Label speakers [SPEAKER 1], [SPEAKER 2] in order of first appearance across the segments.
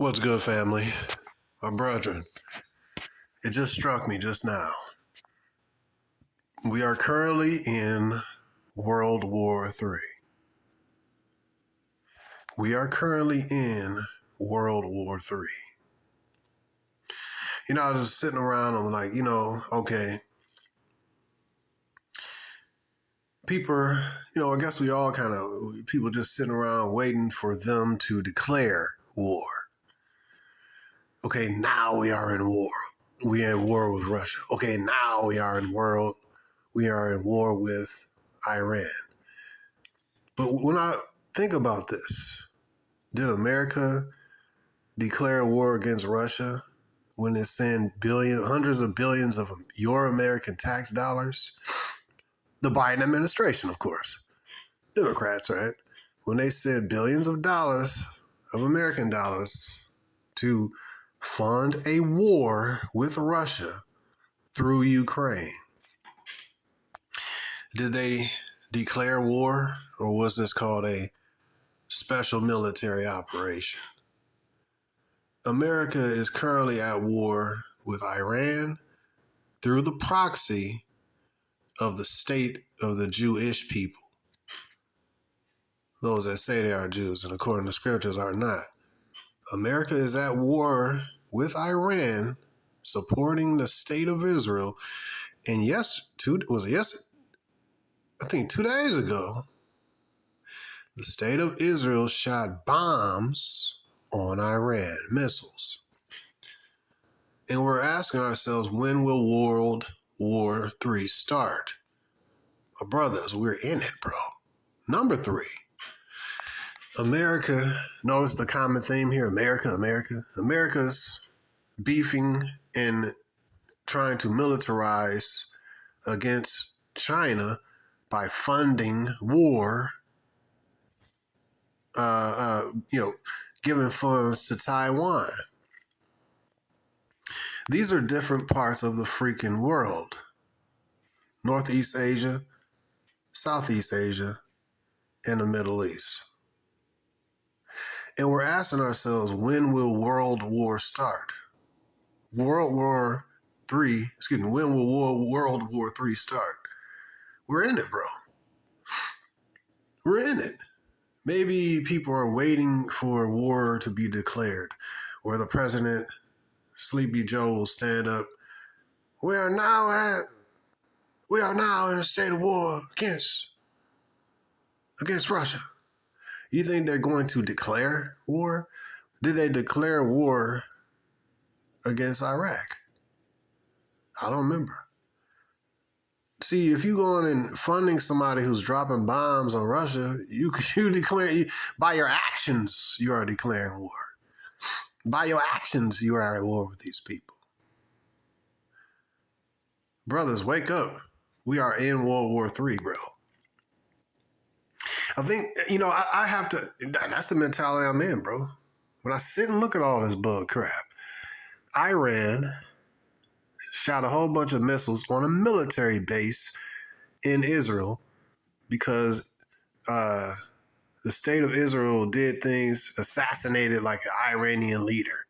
[SPEAKER 1] What's good, family? My brethren, it just struck me just now. We are currently in World War III. We are currently in World War III. I was just sitting around, I'm like, okay, people, I guess we all people just sitting around waiting for them to declare war. Okay, now we are in war. We are in war with Russia. Okay, now we are in war with Iran. But when I think about this, did America declare war against Russia when it sent hundreds of billions of your American tax dollars? The Biden administration, of course. Democrats, right? When they sent billions of dollars of American dollars to fund a war with Russia through Ukraine. Did they declare war, or was this called a special military operation? America is currently at war with Iran through the proxy of the state of the Jewish people. Those that say they are Jews and according to scriptures are not. America is at war with Iran, supporting the state of Israel. And I think 2 days ago, the state of Israel shot bombs on Iran, missiles. And we're asking ourselves, when will World War III start? My brothers, we're in it, bro. Number 3. America, notice the common theme here, America. America's beefing and trying to militarize against China by funding war, giving funds to Taiwan. These are different parts of the freaking world. Northeast Asia, Southeast Asia, and the Middle East. And we're asking ourselves, when will World War start? When will World War III start? We're in it, bro. We're in it. Maybe people are waiting for war to be declared, where the president, Sleepy Joe, will stand up. We are now in a state of war against Russia. You think they're going to declare war? Did they declare war against Iraq? I don't remember. See, if you go on and funding somebody who's dropping bombs on Russia, you declare, by your actions, you are declaring war. By your actions, you are at war with these people. Brothers, wake up. We are in World War III, bro. I think, I have to, that's the mentality I'm in, bro. When I sit and look at all this bug crap, Iran shot a whole bunch of missiles on a military base in Israel because the state of Israel did things, assassinated like an Iranian leader.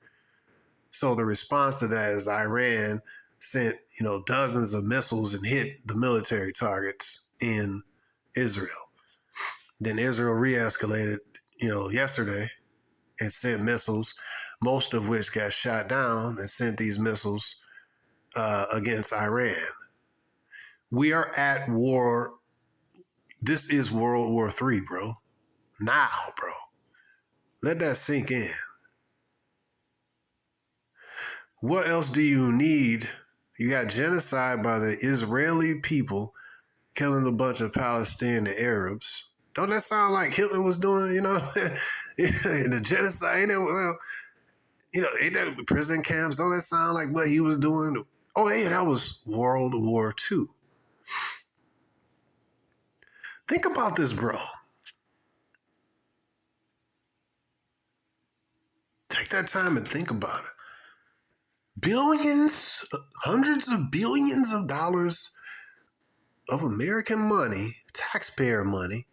[SPEAKER 1] So the response to that is Iran sent, dozens of missiles and hit the military targets in Israel. Then Israel re-escalated, yesterday and sent missiles, most of which got shot down, and sent these missiles against Iran. We are at war. This is World War III, bro. Now, bro. Let that sink in. What else do you need? You got genocide by the Israeli people killing a bunch of Palestinian Arabs. Don't that sound like Hitler was doing, the genocide? Ain't that prison camps? Don't that sound like what he was doing? Oh, yeah, that was World War II. Think about this, bro. Take that time and think about it. Billions, hundreds of billions of dollars of American money, taxpayer money,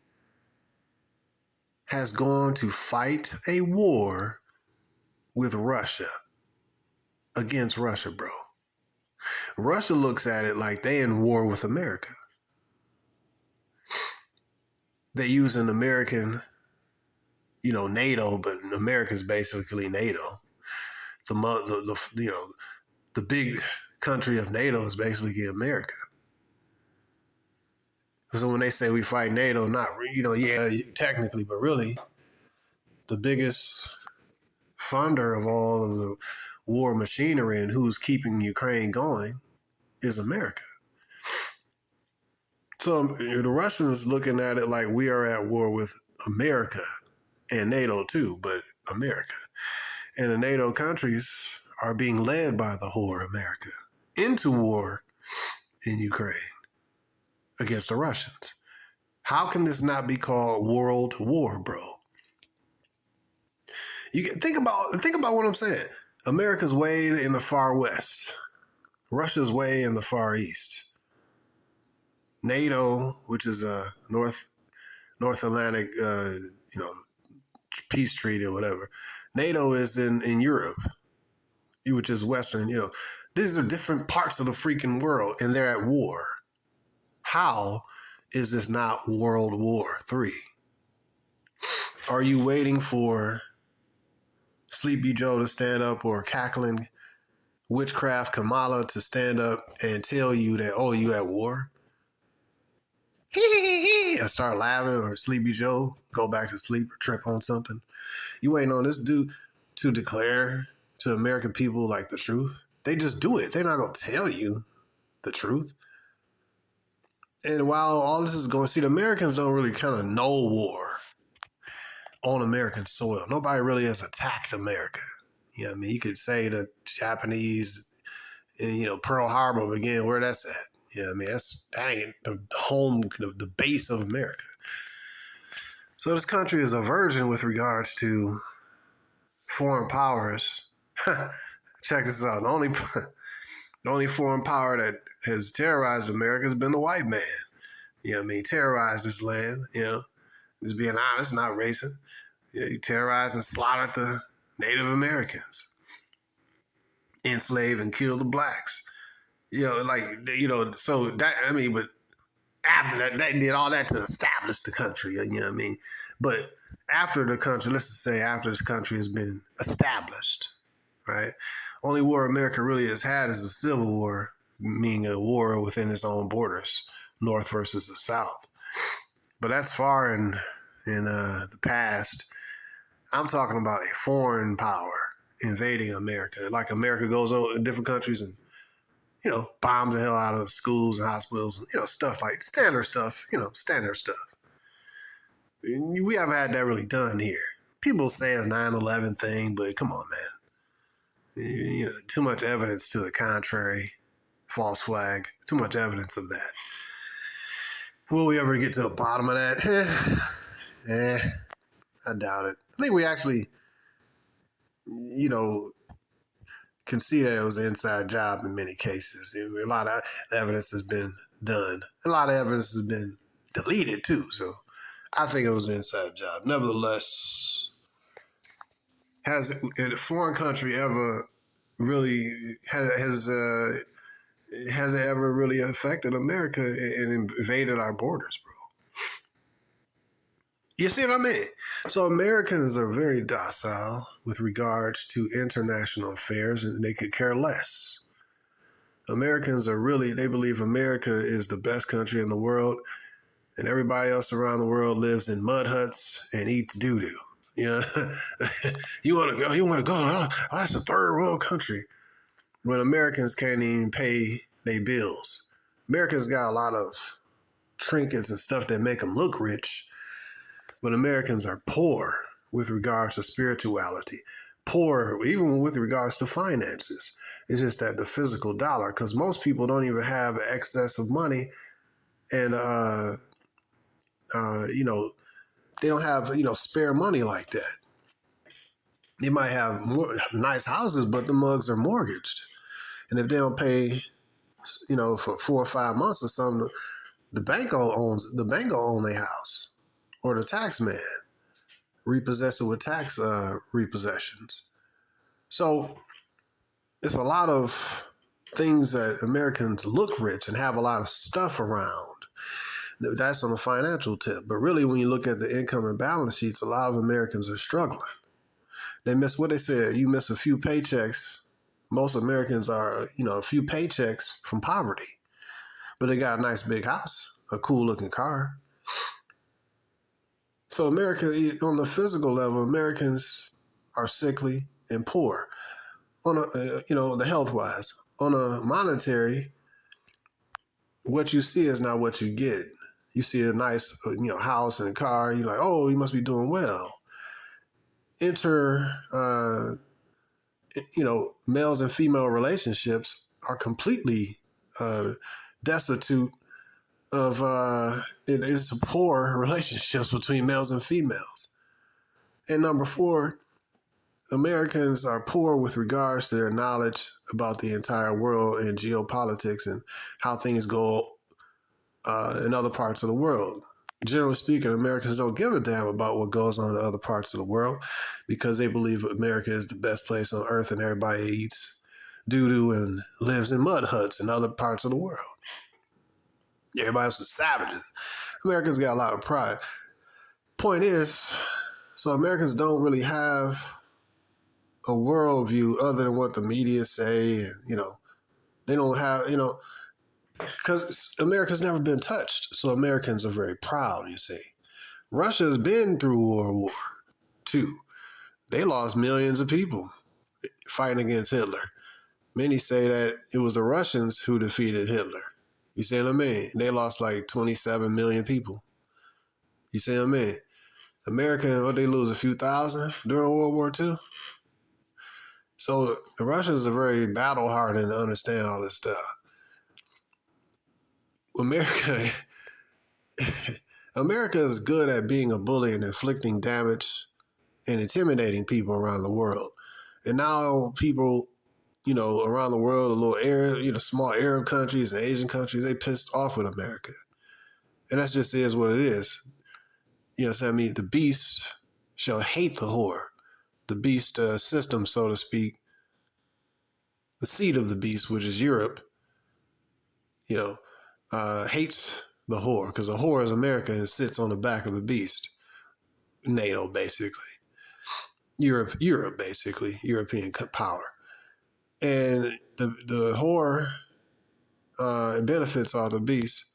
[SPEAKER 1] has gone to fight a war with Russia, against Russia, bro. Russia looks at it like they in war with America. They use an American, NATO, but America's basically NATO. So the big country of NATO is basically America. So when they say we fight NATO, technically, but really, the biggest funder of all of the war machinery and who's keeping Ukraine going is America. So the Russians looking at it like we are at war with America and NATO too, but America. And the NATO countries are being led by the whore America into war in Ukraine against the Russians. How can this not be called world war, bro? You think about what I'm saying. America's way in the far west. Russia's way in the far east. NATO, which is a North Atlantic, peace treaty or whatever. NATO is in Europe, which is Western. These are different parts of the freaking world, and they're at war. How is this not World War III? Are you waiting for Sleepy Joe to stand up or cackling witchcraft Kamala to stand up and tell you that, oh, you at war? And start laughing, or Sleepy Joe go back to sleep or trip on something. You waiting on this dude to declare to American people like the truth? They just do it. They're not going to tell you the truth. And while all this is going, see, the Americans don't really kind of know war on American soil. Nobody really has attacked America. You could say the Japanese, Pearl Harbor again, where that's at. That ain't the home, the base of America. So this country is a virgin with regards to foreign powers. Check this out. The only foreign power that has terrorized America has been the white man. Terrorized this land, just being honest, not racist. He terrorized and slaughtered the Native Americans, enslaved and killed the blacks. So that, but after that, they did all that to establish the country, But after the country, let's just say after this country has been established, right? Only war America really has had is the Civil War, meaning a war within its own borders, North versus the South. But that's far in the past. I'm talking about a foreign power invading America. Like America goes over in different countries and, bombs the hell out of schools and hospitals, stuff like standard stuff. We haven't had that really done here. People say a 9/11 thing, but come on, man. Too much evidence to the contrary. False flag. Too much evidence of that. Will we ever get to the bottom of that? I doubt it. I think we actually, can see that it was an inside job in many cases. A lot of evidence has been done. A lot of evidence has been deleted too. So I think it was an inside job. Nevertheless, has a foreign country ever really has it ever really affected America and invaded our borders, bro? You see what I mean? So Americans are very docile with regards to international affairs, and they could care less. Americans they believe America is the best country in the world, and everybody else around the world lives in mud huts and eats doo-doo. You want to go, oh, that's a third world country. When Americans can't even pay their bills. Americans got a lot of trinkets and stuff that make them look rich, but Americans are poor with regards to spirituality, poor even with regards to finances. It's just that the physical dollar, because most people don't even have excess of money, and they don't have spare money like that. They might have nice houses, but the mugs are mortgaged, and if they don't pay, for 4 or 5 months or something, the bank owns their house, or the tax man repossess it with tax repossessions. So it's a lot of things that Americans look rich and have a lot of stuff around. That's on the financial tip. But really, when you look at the income and balance sheets, a lot of Americans are struggling. They miss what they said. You miss a few paychecks. Most Americans are, a few paychecks from poverty. But they got a nice big house, a cool looking car. So America, on the physical level, Americans are sickly and poor. On the health wise. On a monetary, what you see is not what you get. You see a nice, house and a car. You're like, oh, you must be doing well. Enter, males and female relationships are completely destitute of. It is poor relationships between males and females. And number 4, Americans are poor with regards to their knowledge about the entire world and geopolitics and how things go in other parts of the world. Generally speaking, Americans don't give a damn about what goes on in other parts of the world because they believe America is the best place on earth and everybody eats doo-doo and lives in mud huts in other parts of the world. Everybody's some savages. Americans got a lot of pride. Point is, so Americans don't really have a worldview other than what the media say, and, they don't have, because America's never been touched. So Americans are very proud, you see. Russia's been through World War II. They lost millions of people fighting against Hitler. Many say that it was the Russians who defeated Hitler. You see what I mean? They lost like 27 million people. You see what I mean? America, what they lose, a few thousand during World War II? So the Russians are very battle hardened to understand all this stuff. America is good at being a bully and inflicting damage and intimidating people around the world. And now people, around the world, a little Arab, small Arab countries and Asian countries, they pissed off with America. And that just is what it is. So I mean, the beast shall hate the whore. The beast system, so to speak, the seed of the beast, which is Europe, hates the whore because the whore is America and sits on the back of the beast. NATO, basically. Europe, basically. European power. And the whore benefits all the beast.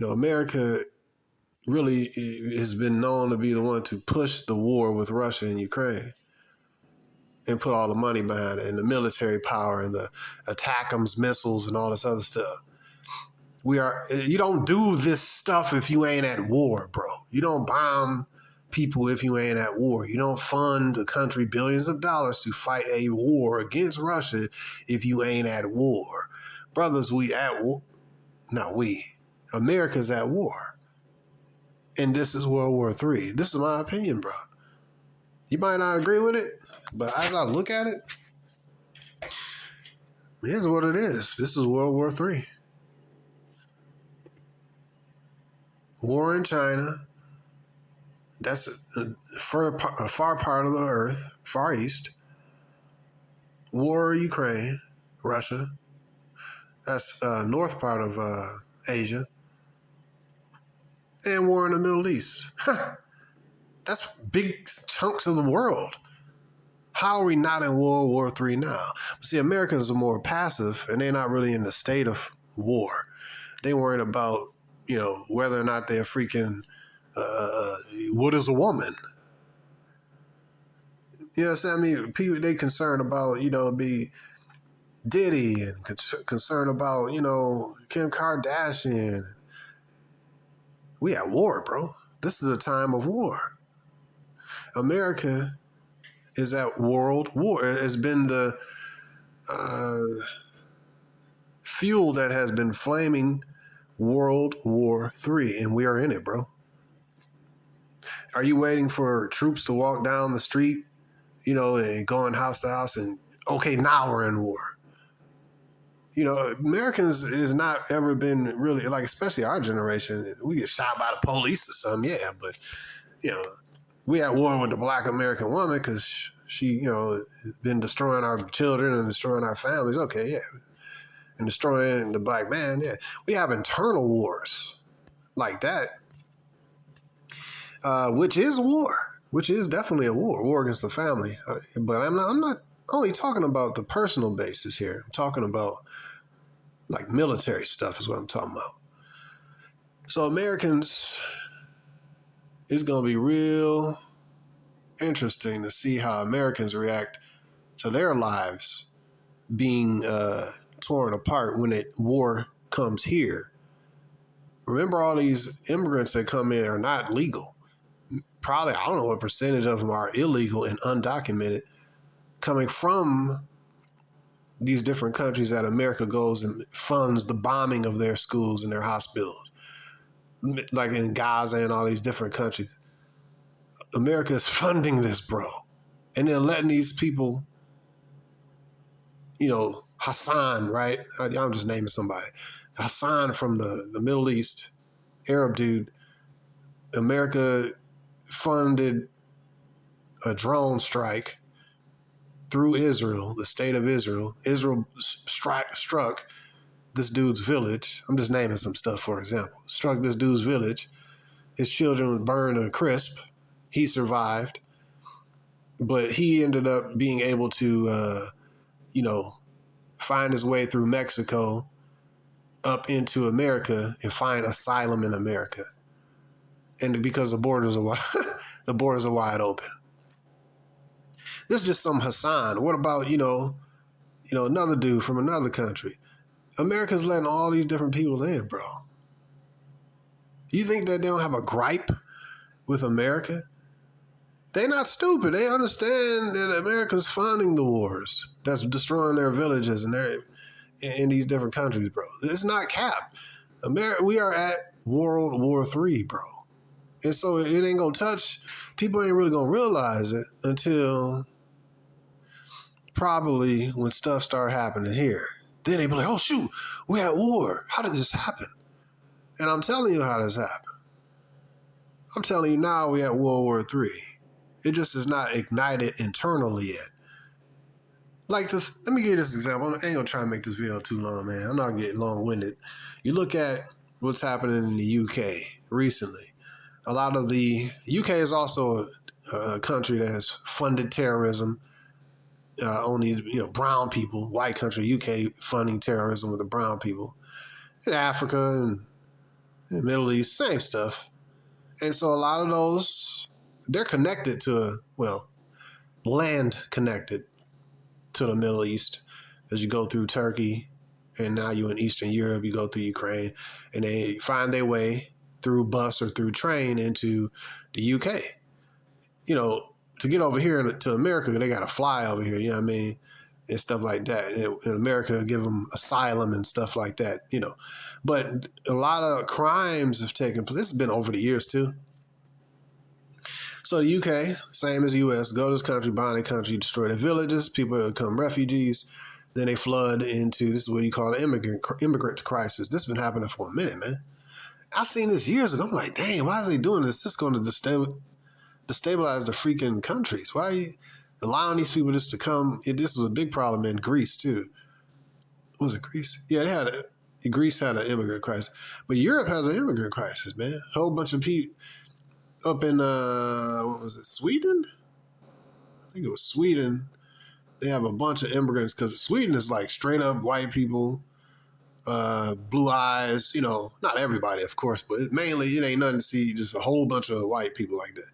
[SPEAKER 1] America really has been known to be the one to push the war with Russia and Ukraine and put all the money behind it and the military power and the ATACMS missiles and all this other stuff. You don't do this stuff if you ain't at war, bro. You don't bomb people if you ain't at war. You don't fund the country billions of dollars to fight a war against Russia if you ain't at war. Brothers, we at war. Not we. America's at war. And this is World War III. This is my opinion, bro. You might not agree with it, but as I look at it, here's what it is. This is World War III. War in China. That's a far part of the earth, Far East. War in Ukraine, Russia. That's north part of Asia. And war in the Middle East. That's big chunks of the world. How are we not in World War III now? See, Americans are more passive, and they're not really in the state of war. They worried about, whether or not they're freaking, what is a woman? I mean? People, they concerned about, be Diddy and concerned about, Kim Kardashian. We at war, bro. This is a time of war. America is at world war. It has been the fuel that has been flaming World War III, and we are in it, bro. Are you waiting for troops to walk down the street, and going house to house and, okay, now we're in war? Americans has not ever been really, like, especially our generation, we get shot by the police or something, yeah, but, we at war with the black American woman because She, been destroying our children and destroying our families. Okay, yeah. And destroying the black man. Yeah. We have internal wars like that, which is war, which is definitely a war against the family. But I'm not only talking about the personal basis here. I'm talking about like military stuff is what I'm talking about. So Americans, it's going to be real interesting to see how Americans react to their lives being torn apart when war comes here. Remember, all these immigrants that come in are not legal. Probably, I don't know what percentage of them are illegal and undocumented, coming from these different countries that America goes and funds the bombing of their schools and their hospitals, like in Gaza and all these different countries. America is funding this, bro. And then letting these people, Hassan, right? I'm just naming somebody. Hassan from the Middle East, Arab dude. America funded a drone strike through Israel, the state of Israel. Israel struck this dude's village. I'm just naming some stuff, for example. Struck this dude's village. His children were burned to a crisp. He survived. But he ended up being able to, find his way through Mexico up into America and find asylum in America. And because the borders are wide open. This is just some Hassan. What about, another dude from another country? America's letting all these different people in, bro. You think that they don't have a gripe with America? They're not stupid. They understand that America's funding the wars that's destroying their villages and they're in these different countries, bro. It's not cap. We are at World War III, bro. And so it ain't going to touch. People ain't really going to realize it until probably when stuff start happening here. Then they be like, oh, shoot, we're at war. How did this happen? And I'm telling you how this happened. I'm telling you now we're at World War III. It just is not ignited internally yet. Like this, let me give you this example. I ain't gonna try to make this video too long, man. I'm not getting long-winded. You look at what's happening in the UK recently. A lot of the UK is also a country that has funded terrorism on these, brown people. White country, UK funding terrorism with the brown people. In Africa and the Middle East, same stuff. And so a lot of those, they're connected to, land connected to the Middle East as you go through Turkey, and now you're in Eastern Europe, you go through Ukraine, and they find their way through bus or through train into the UK. To get over here to America, they got to fly over here, you know what I mean? And stuff like that. In America, give them asylum and stuff like that, But a lot of crimes have taken place. This has been over the years, too. So the UK, same as the US, go to this country, bomb their country, destroy their villages, people become refugees, then they flood into, this is what you call an immigrant crisis. This has been happening for a minute, man. I seen this years ago. I'm like, dang, why are they doing this? This is going to destabilize the freaking countries. Why are you allowing these people just to come? This was a big problem in Greece, too. Was it Greece? Yeah, Greece had an immigrant crisis. But Europe has an immigrant crisis, man. A whole bunch of people up in, Sweden? I think it was Sweden. They have a bunch of immigrants because Sweden is like straight up white people, blue eyes, not everybody, of course, but mainly it ain't nothing to see, just a whole bunch of white people like that.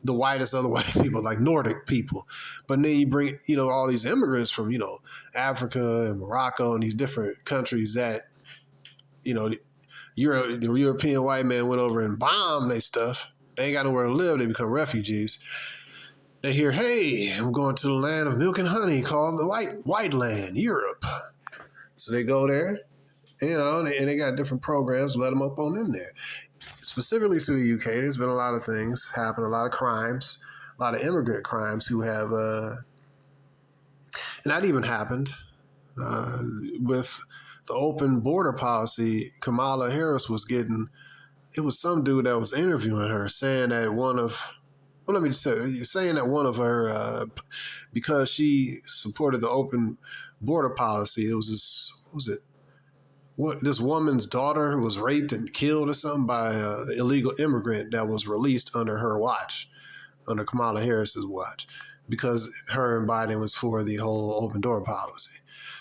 [SPEAKER 1] The whitest of the white people, like Nordic people. But then you bring, all these immigrants from, Africa and Morocco and these different countries that, the European white man went over and bombed their stuff. They ain't got nowhere to live. They become refugees. They hear, hey, I'm going to the land of milk and honey called the white land, Europe. So they go there, and they got different programs, let them up on in there. Specifically to the UK, there's been a lot of things happen, a lot of crimes, a lot of immigrant crimes who have, and that even happened with the open border policy. Kamala Harris was getting, it was some dude that was interviewing her saying that one of Well, let me just say, you're saying that one of her, because she supported the open border policy, it was this, what was it? This woman's daughter was raped and killed or something by an illegal immigrant that was released under her watch, under Kamala Harris's watch, because her and Biden was for the whole open door policy.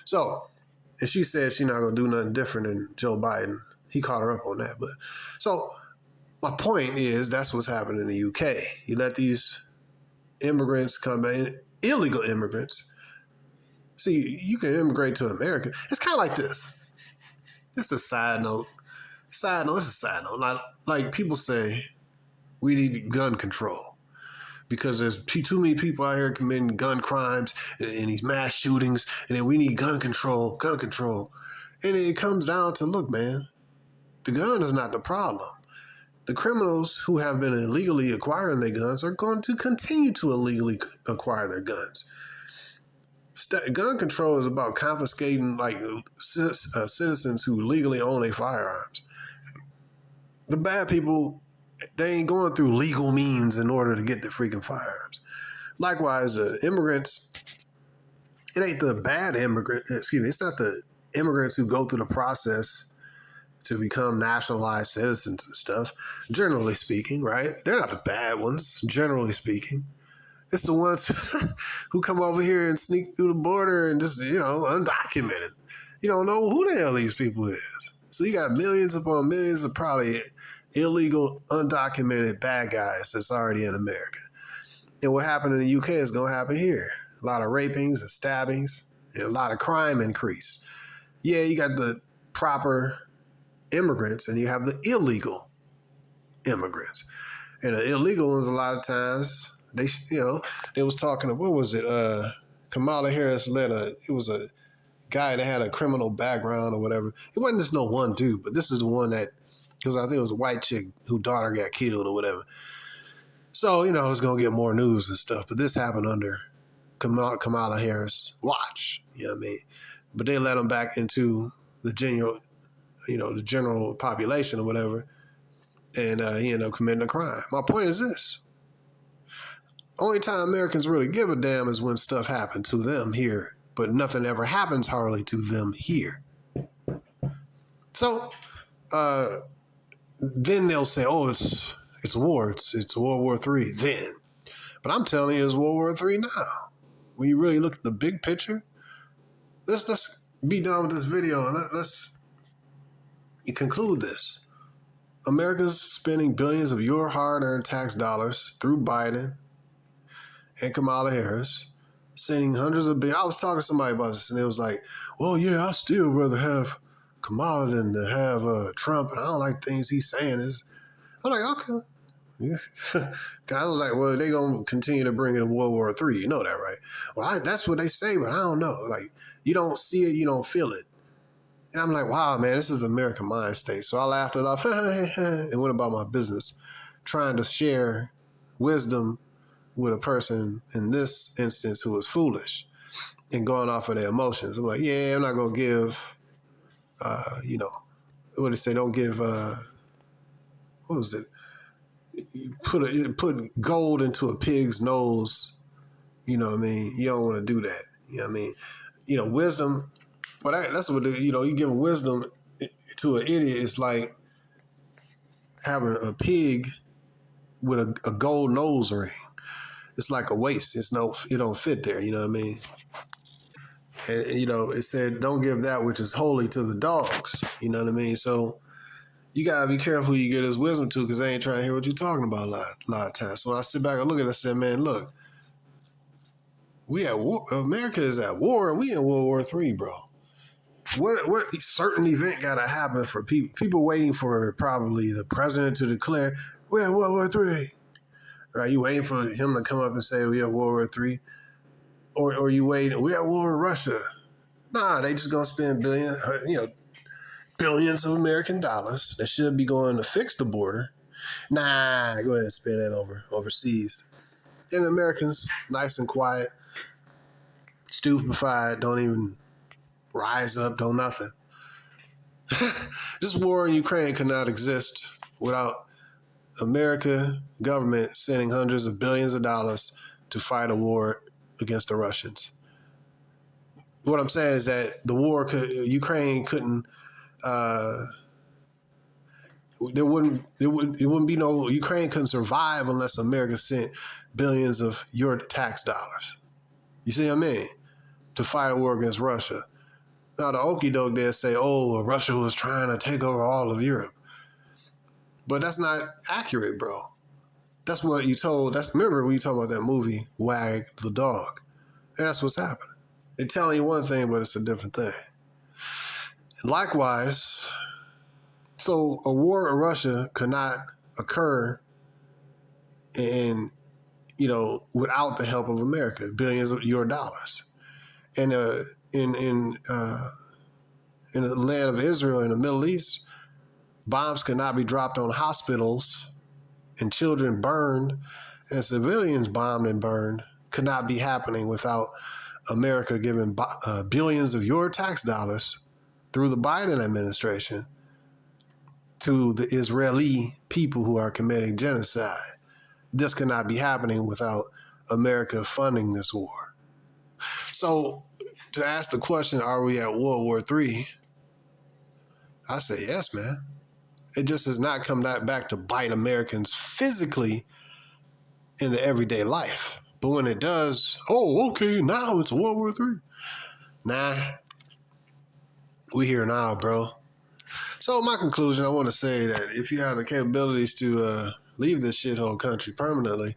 [SPEAKER 1] So, and she said she's not going to do nothing different than Joe Biden. He caught her up on that. But so my point is that's what's happening in the UK. You let these immigrants come in, illegal immigrants. See, you can immigrate to America. It's kind of like this. It's a side note. It's a side note. Like people say, we need gun control because there's too many people out here committing gun crimes and these mass shootings, and then we need gun control. And it comes down to, look, man, the gun is not the problem. The criminals who have been illegally acquiring their guns are going to continue to illegally acquire their guns. Gun control is about confiscating citizens who legally own their firearms. The bad people, they ain't going through legal means in order to get the freaking firearms. Likewise, immigrants, it ain't the bad immigrant. Excuse me, it's not the immigrants who go through the process to become nationalized citizens and stuff. Generally speaking, right? They're not the bad ones. Generally speaking. It's the ones who come over here and sneak through the border and just, undocumented. You don't know who the hell these people is. So you got millions upon millions of probably illegal, undocumented bad guys that's already in America. And what happened in the UK is going to happen here. A lot of rapings and stabbings and a lot of crime increase. Yeah, you got the proper immigrants and you have the illegal immigrants. And the illegal ones, a lot of times, they was talking to, what was it? Kamala Harris it was a guy that had a criminal background or whatever. It wasn't just no one dude, but this is the one that, because I think it was a white chick whose daughter got killed or whatever. So, it's going to get more news and stuff. But this happened under Kamala Harris' watch, you know what I mean? But they let him back into the general population or whatever. And he ended up committing a crime. My point is this. Only time Americans really give a damn is when stuff happens to them here, but nothing ever happens hardly to them here. So then they'll say, "Oh, it's war. It's World War III." Then, but I'm telling you, it's World War III now. When you really look at the big picture, let's be done with this video and let's conclude this. America's spending billions of your hard-earned tax dollars through Biden and Kamala Harris, sending hundreds of billions. I was talking to somebody about this, and it was like, well, yeah, I still rather have Kamala than to have Trump, and I don't like things he's saying. I'm like, okay. Yeah. I was like, well, they going to continue to bring in World War III. You know that, right? Well, that's what they say, but I don't know. Like, you don't see it, you don't feel it. And I'm like, wow, man, this is American mind state. So I laughed it off and went about my business, trying to share wisdom with a person in this instance who was foolish and going off of their emotions. I'm like, yeah, I'm not going to give, what do they say? Don't give, what was it? Put gold into a pig's nose. You know what I mean? You don't want to do that. You know what I mean? Wisdom. Well, that's what, you give wisdom to an idiot. It's like having a pig with a gold nose ring. It's like a waste. It don't fit there. You know what I mean? And it said, don't give that which is holy to the dogs. You know what I mean? So you got to be careful who you get his wisdom to, because they ain't trying to hear what you're talking about a lot of times. So when I sit back and look at it, I said, man, look, we at war. America is at war, and we in World War III, bro. What certain event got to happen for people waiting for probably the president to declare, we're at World War III. Right? You waiting for him to come up and say, we at World War III? Or you waiting, we at war with Russia. Nah, they just going to spend billions of American dollars that should be going to fix the border. Nah, go ahead and spend that overseas. And Americans, nice and quiet, stupefied, don't even rise up, don't nothing. This war in Ukraine could not exist without America government sending hundreds of billions of dollars to fight a war against the Russians. What I'm saying is that Ukraine couldn't, it wouldn't be no, Ukraine couldn't survive unless America sent billions of your tax dollars. You see what I mean? To fight a war against Russia. Now the okie doke there say, oh, Russia was trying to take over all of Europe. But that's not accurate, bro. That's what you told. Remember when you talk about that movie, Wag the Dog. And that's what's happening. They're telling you one thing, but it's a different thing. Likewise, so a war in Russia could not occur without the help of America, billions of your dollars. And in the land of Israel, in the Middle East, bombs could not be dropped on hospitals and children burned and civilians bombed and burned could not be happening without America giving billions of your tax dollars through the Biden administration to the Israeli people who are committing genocide. This could not be happening without America funding this war. So to ask the question, are we at World War III? I say yes, man. It just has not come back to bite Americans physically in the everyday life. But when it does, oh, okay, now it's World War III. Nah, we here now, bro. So my conclusion, I want to say that if you have the capabilities to leave this shithole country permanently,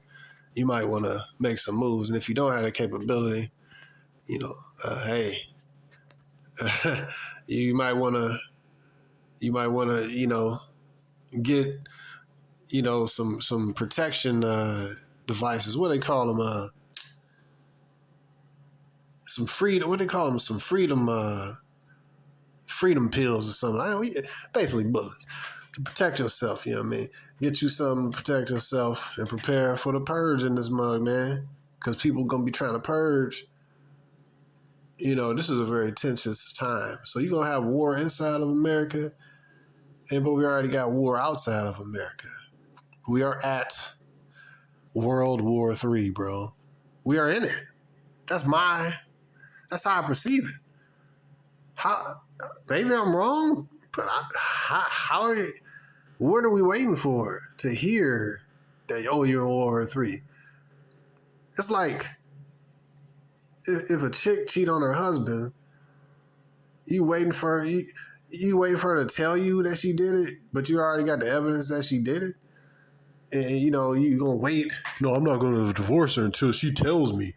[SPEAKER 1] you might want to make some moves. And if you don't have the capability, hey, you might want to, get, some protection devices. What do they call them? Some freedom. What do they call them? Some freedom pills or something. Basically bullets to protect yourself. You know what I mean? Get you something to protect yourself and prepare for the purge in this mug, man. Because people gonna be trying to purge. This is a very tense time. So you're gonna have war inside of America, but we already got war outside of America. We are at World War III, bro. We are in it. That's how I perceive it. Maybe I'm wrong, but what are we waiting for to hear that, you're in World War III? It's like if a chick cheat on her husband, you waiting for her to tell you that she did it, but you already got the evidence that she did it. And, you going to wait. No, I'm not going to divorce her until she tells me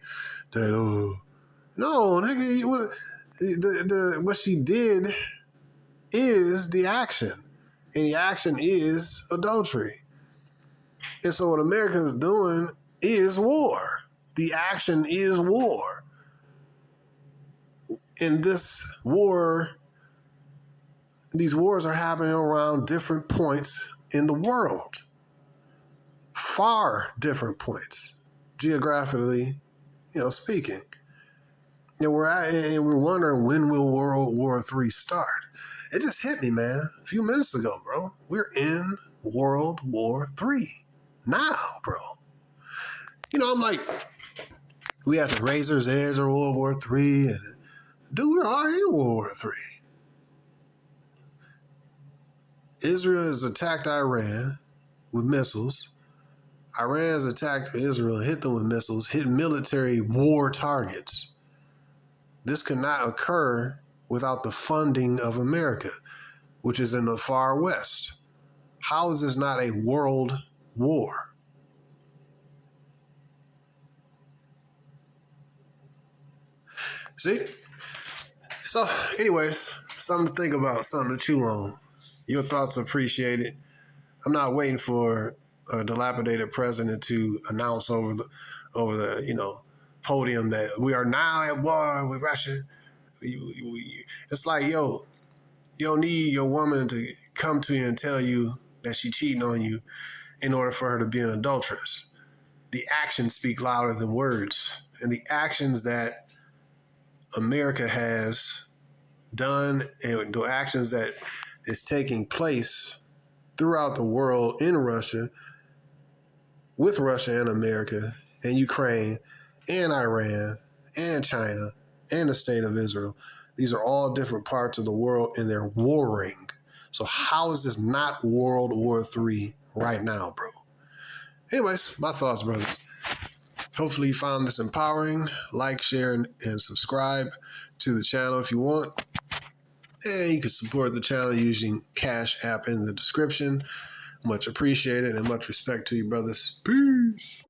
[SPEAKER 1] that, no, nigga, what she did is the action. And the action is adultery. And so what America is doing is war. The action is war. And these wars are happening around different points in the world. Far different points, geographically, speaking. And we're wondering, when will World War III start? It just hit me, man, a few minutes ago, bro. We're in World War III now, bro. I'm like, we have the razor's edge of World War III, and dude, we're already in World War III. Israel has attacked Iran with missiles. Iran has attacked Israel, hit them with missiles, hit military war targets. This could not occur without the funding of America, which is in the far west. How is this not a world war? See? So, anyways, something to think about, something to chew on. Your thoughts are appreciated. I'm not waiting for a dilapidated president to announce over the podium that we are now at war with Russia. It's like, you don't need your woman to come to you and tell you that she's cheating on you in order for her to be an adulteress. The actions speak louder than words. And the actions that America has done and the actions that is taking place throughout the world in Russia with Russia and America and Ukraine and Iran and China and the state of Israel. These are all different parts of the world and they're warring. So how is this not World War III right now, bro? Anyways, my thoughts, brothers. Hopefully you found this empowering. Like, share, and subscribe to the channel if you want. And you can support the channel using CashApp in the description. Much appreciated and much respect to you, brothers. Peace.